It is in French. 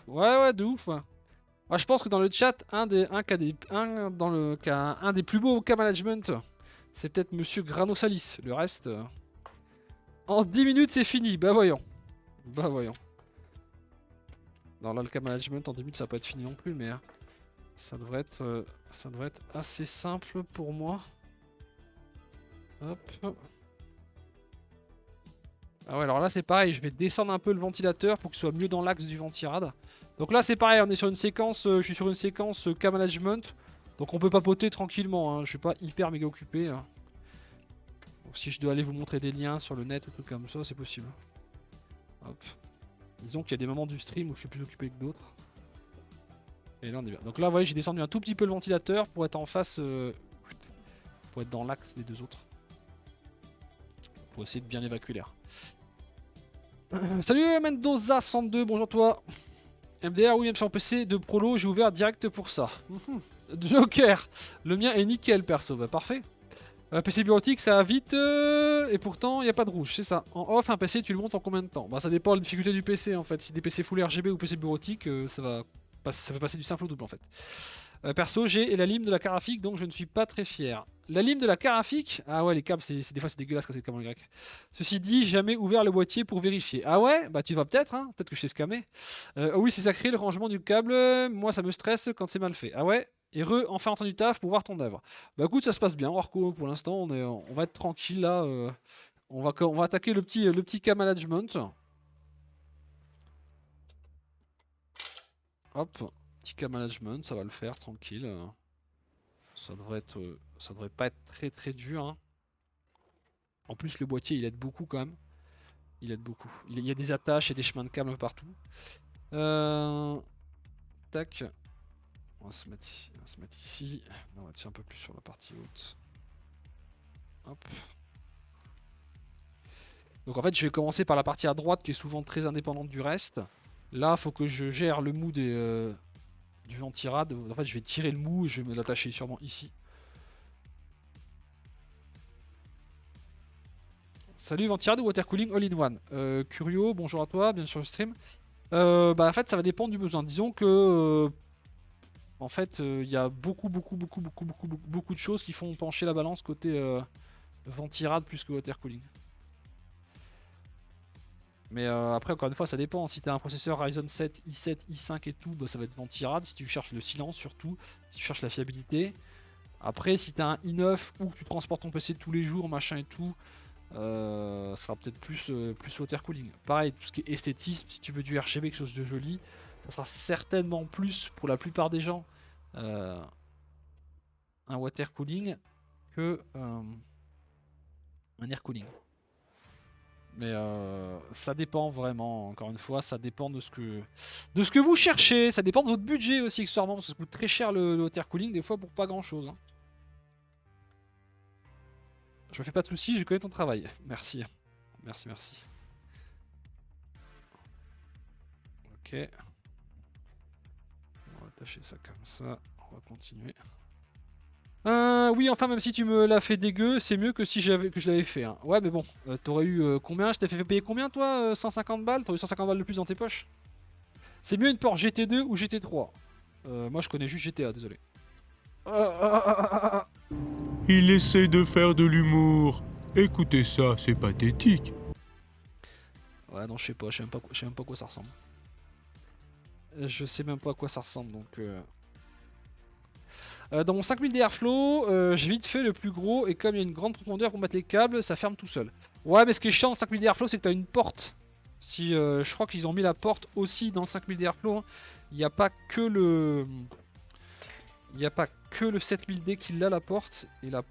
Ouais, de ouf. Ouais. Moi, je pense que dans le chat, un des plus beaux cas management, c'est peut-être Monsieur Granosalis. Le reste, en 10 minutes, c'est fini. Bah voyons. Bah voyons. Non, là, le cas management, en 10 minutes, ça va pas être fini non plus, mais ça devrait être assez simple pour moi. Hop. Ah ouais, alors là, c'est pareil. Je vais descendre un peu le ventilateur pour qu'il soit mieux dans l'axe du ventirad. Donc là, c'est pareil. On est sur une séquence. Je suis sur une séquence cas management. Donc on peut papoter tranquillement. Hein. Je suis pas hyper méga occupé. Hein. Donc, si je dois aller vous montrer des liens sur le net ou trucs comme ça, c'est possible. Hop. Disons qu'il y a des moments du stream où je suis plus occupé que d'autres. Et là, on est bien. Donc là, vous voyez, j'ai descendu un tout petit peu le ventilateur pour être en face. Pour être dans l'axe des deux autres. Pour essayer de bien évacuer l'air. Salut Mendoza62, bonjour toi. MDR, oui, même sur mon PC de prolo, j'ai ouvert direct pour ça. Joker, le mien est nickel perso, bah parfait. PC bureautique, ça va vite et pourtant il n'y a pas de rouge, c'est ça. En off, un PC, tu le montes en combien de temps? Bah ça dépend de la difficulté du PC en fait. Si des PC full RGB ou PC bureautique, ça peut passer du simple au double en fait. Perso, j'ai la lime de la carafique, donc je ne suis pas très fier. La lime de la carafique. Ah ouais, les câbles, des fois c'est dégueulasse quand c'est le câble en grec. Ceci dit, jamais ouvert le boîtier pour vérifier. Ah ouais, bah tu vas peut-être, hein. Peut-être que je sais scammer. Oh oui, c'est sacré le rangement du câble. Moi, ça me stresse quand c'est mal fait. Ah ouais. Et enfin entendre du taf pour voir ton œuvre. Bah écoute, ça se passe bien, Orco, pour l'instant, on va être tranquille là. On va attaquer le petit cas management. Hop, petit cas management, ça va le faire, tranquille. Ça devrait pas être très très dur. Hein. En plus, le boîtier, il aide beaucoup quand même. Il aide beaucoup. Il y a des attaches et des chemins de câble partout. Tac. On va se mettre ici. On va dessus un peu plus sur la partie haute. Hop. Donc en fait, je vais commencer par la partie à droite qui est souvent très indépendante du reste. Là, il faut que je gère le mou du ventirad. En fait, je vais tirer le mou et je vais me l'attacher sûrement ici. Salut ventirad ou water cooling all in one. Curio, bonjour à toi, bien sûr le stream. Bah en fait, ça va dépendre du besoin. Disons que en fait, il y a beaucoup de choses qui font pencher la balance côté ventirad plus que water cooling. Mais après, encore une fois, ça dépend. Si tu as un processeur Ryzen 7, i7, i5 et tout, bah, ça va être ventirad. Si tu cherches le silence surtout, si tu cherches la fiabilité. Après, si tu as un i9 ou que tu transportes ton PC tous les jours, machin et tout, ça sera peut-être plus water cooling. Pareil, tout ce qui est esthétisme, si tu veux du RGB, quelque chose de joli, ça sera certainement plus, pour la plupart des gens, un water cooling que un air cooling. Mais ça dépend vraiment, encore une fois, ça dépend de ce que vous cherchez, ça dépend de votre budget aussi accessoirement, parce que ça coûte très cher le water cooling des fois pour pas grand chose. Hein. Je me fais pas de soucis, je connais ton travail. Merci. Merci. Ok. On va attacher ça comme ça, on va continuer. Oui, enfin, même si tu me l'as fait dégueu, c'est mieux que si je l'avais fait. Hein. Ouais, mais bon, t'aurais eu combien? Je t'ai fait payer combien, toi 150 balles? T'aurais eu 150 balles de plus dans tes poches? C'est mieux une port GT2 ou GT3? Moi, je connais juste GTA, désolé. Il essaie de faire de l'humour. Écoutez ça, c'est pathétique. Ouais, non, je sais pas, je sais même pas à quoi ça ressemble. Je sais même pas à quoi ça ressemble, donc... dans mon 5000 d'Airflow, j'ai vite fait le plus gros et comme il y a une grande profondeur pour mettre les câbles, ça ferme tout seul. Ouais, mais ce qui est chiant dans 5000 d'Airflow, c'est que tu as une porte. Si je crois qu'ils ont mis la porte aussi dans le 5000 d'Airflow, hein. Il n'y a pas que le 7000D qui l'a la porte et la